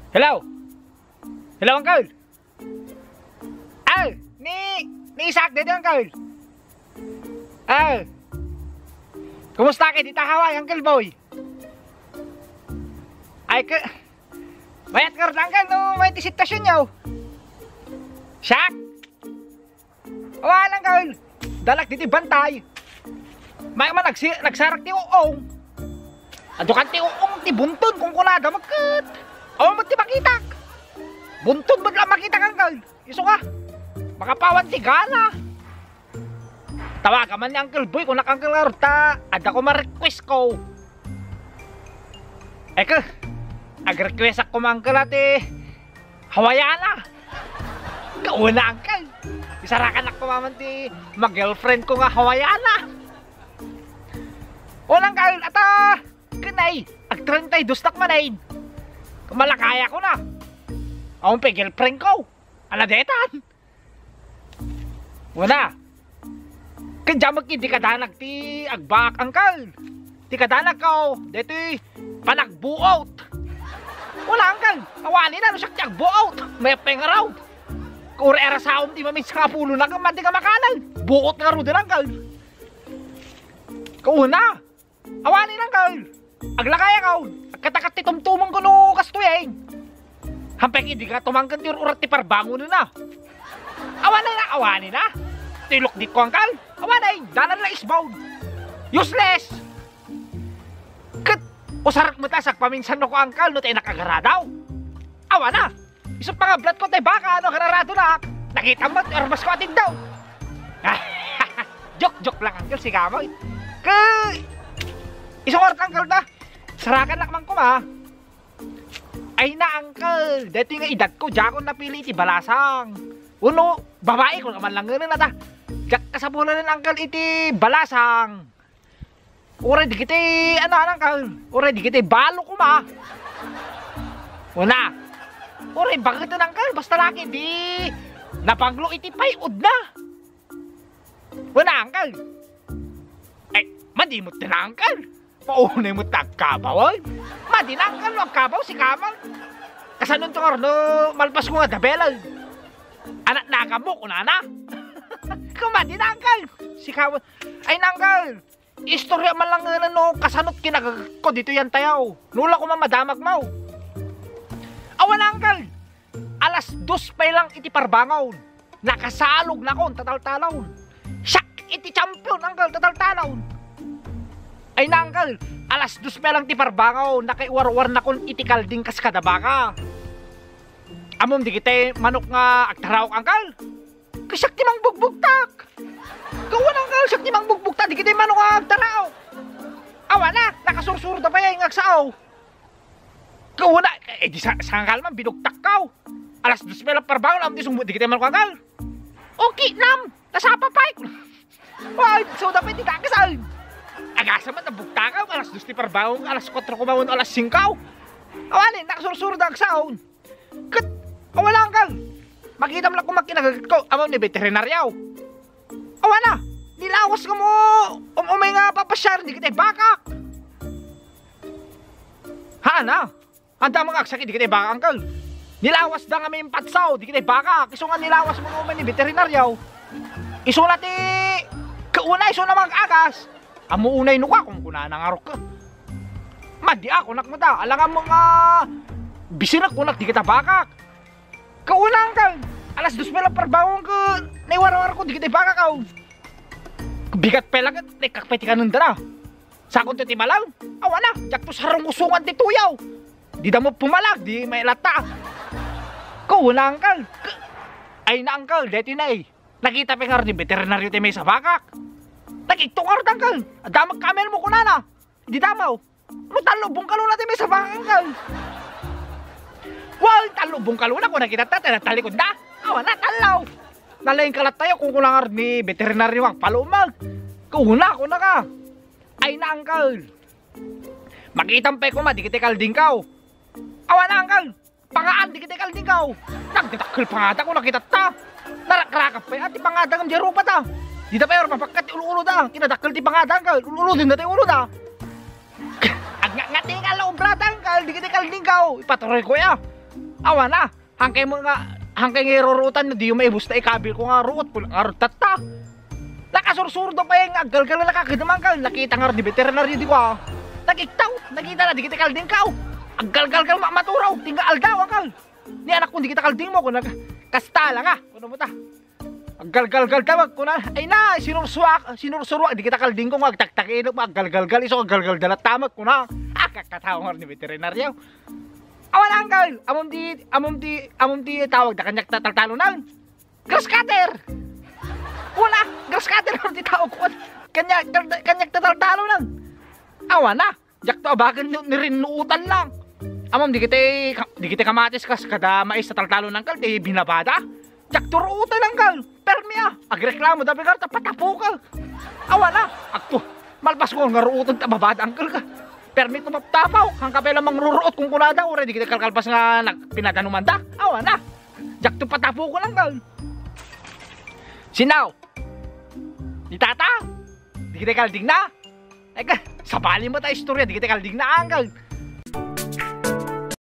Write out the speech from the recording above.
Hello? Hello, Uncle? Ni Isaac dito, Uncle. Kumusta kayo? Dita Hawaii, Uncle Boy. Bayat ka rin, Uncle, no? May disitasyon nyo. Shaq? Wala, Uncle. Dalag dito bantay. May man nagsarak ti uong. Ado kan ti uong ti bunton kung kunada magkat. Awa mo ti makitak. Bunton mo lang makita kang Uncle. Iso ka. Makapawan ti gala. Tawaga man ni Uncle Boy kung nakangkal nga ruta. Ada ko ma-request ko. Ag-request ako mangkal ati Hawaiiana. Kauna, Uncle. Isarakan ako maman ti mag-girlfriend ko nga Hawaiiana. Walang Uncle, ata kanay, ag-32 tak manay. Malakaya ko na. Ako pa girlfriend ko. Aladetan. Wala. Kaya magkindi ka danag ti agbak, Uncle. Ti kadanag ko. Dito panagbuot. Wala, Uncle. Awani na no siya ti agbuot. May pengaraw. Kung era saom ti mamin sa kapulo na kaman ti kamakanan. Buot nga ro din, Uncle. Kauna. Awani na, Uncle. Aglakaya ka. Katakat ti tumtumong ko no kastoy. Hampek hindi ka tumangkan ti urat ti parbango na. Awani na. Tilok di ko, Uncle. Awani, danan la isbound. Useless. Usarak mo tasak paminsan no ko, Uncle, no tayo nakagaradaw. Awana. Isang mga blood ko tayo baka, no, kararado na. Nakita mo, armas ko atin daw. Joke lang, Uncle, si Kamoy. Isang oras, Uncle, na. Sarakan lang man ko, ma. Ay na, Uncle. Dito yung edad ko, diyan ko napili iti balasang. Uno, babae ko naman lang ganun na ta. Diyak kasabulan ng Uncle iti balasang. Ure, di kita, Uncle? Ure, di kita, balo ko, ma. Una. Ure, bakit na, Uncle? Basta laki, di napanglo iti payod na. Una, Uncle. Madimot na, Uncle. Paunay mo tagkabaw, ay. Madinangkal, wag kabaw, si Kamal. Kasanon to nga rin, malpas ko nga dabelal. Anak nakamo, kunana. Kung madinangkal, si Kamal. Ay, nangkal, istorya man lang nga no, kasanot kinagag ko dito yan tayaw. Nula ko mamadamag mo. Awan, Uncle. Alas 2 pa lang iti parbangaw. Nakasalog na ko, tatal-talaw. Siyak, iti champion, Uncle, tatal-talaw. Ay na, Uncle, alas 2 pa lang ti parbangaw, nakaiwar-war na kon iti kalding kas kadabaka. Amom di kita manok nga agtaraw, Uncle. Kasak ti mang bugbugtak. Gawan, Uncle, sak ti mang bugbugtak, di kita manok nga agtaraw. Awa na, nakasursuro da pa yung agsaaw. Gawan na, di sangkal man, binugtak ka. Alas 2 pa lang parbangaw, amom di sumbut, di kita manok, Uncle. Okay, nam, nasapa pa. Why, so dapat di kakasal. Agasa man, nabugta ka, alas 2 ti parbangon, alas 4 kumawon, alas 5. Awanin, nakasursuro da agsaon. Awala, Uncle. Makita mo lang kung magkinagagat ko, amaw ni veterinaryaw. Awana, nilawas ka mo, umay nga papasyar, di kita bakak. Hana, handa mga agsakit, di kita bakak, Uncle. Nilawas da nga may patsaw, di kita bakak. Iso nga nilawas mo umay ni veterinaryaw. Iso na ti, kauna, iso na mga agas. Amo unay no ka kung kuna nangarok ka. Madi ako nakmata. Alangan mo nga bisinak kunak di kita bakak. Kaunang ka. Alas 2 pa lang parbangon ka. Naiwara-wara ko di kita bakak ka. Bigat pelag at nakakpeti ka nun na. Sakon to ti malang. Awa na. Diyak to sarong usungan ti tuyaw. Di da mo pumalag. Di may lata. Kaunang ka. Ay na, Uncle. Deti na eh. Nakita pa nga rin yung veterinaryo ti may sa bakak. Nag-itungar, Uncle. Damag kamel mo kunana. Hindi damaw. Ano talubong kaluna tayo may sa baka, Uncle? Well, talubong kaluna kung nakita tayo natalikod na. Awa na, talaw. Nalaing kalat tayo kung kunangar ni veterinary wang palumag. Kuna ka. Ay na, Uncle. Makitampay ko ma, di kita kalding kaw. Awa na, Uncle. Pangaan, di kita kalding kaw. Nagdatakil pangada ko nakita ta. Narakrakap pa yan, di pangada ng jero pa ta. Di na pa yun, mapagkat ulo-ulo da. Kinadakal di pangadang ka. Ulo-ulo din natin ulo da. Agngati nga lang, brada, Uncle. Di kita kalding ka. Ipatuloy ko ya. Awa na, hangkay mo nga, hangkay nga irurutan, di yung may busta ikabil ko nga ruot, pulang nga rutata. Nakasursurdo pa yung aggal-gal na nakakadaman ka, nakita nga di veterinaryo di ko. Nagiktaw, nakita na, di kita kalding ka. Aggal-gal maturaw, tingga aldaw akal. Ni anak ko, di kita kalding mo, kung kastala nga, kuno mo ta. Aggal-gal tawag ko na, ay na, sinursuak, di kita kalding ko, agtaktakin mo, aggal-gal, iso aggal-gal dalat tamag ko na. Kakatawang ni veterinaryo. Awan anggal, amom di tawag na kanyak tataltalo na. Grass cutter. Wala, grass cutter di tawag ko. Kanyak tataltalo na. Awan na, jak to abagan nirinuutan lang. Amom di kita kamatis kas kada mais tataltalo ng kal, di binabada. Jak to ruutan lang kal. Permia, agreklamo dabi ka patapo ka. Awan na, akto malpas ko nga ruutan tababada angkal ka. Permit mo maptapaw, ang kapela mang ruruot kung kunada, ura di kita kalkalpas nga pinaganuman da. Awa na, jak to patapo ko lang kal. Sinaw, di tata, di kita kalding na. Eka, sabali mo tayo istorya, di kita kalding na angkal.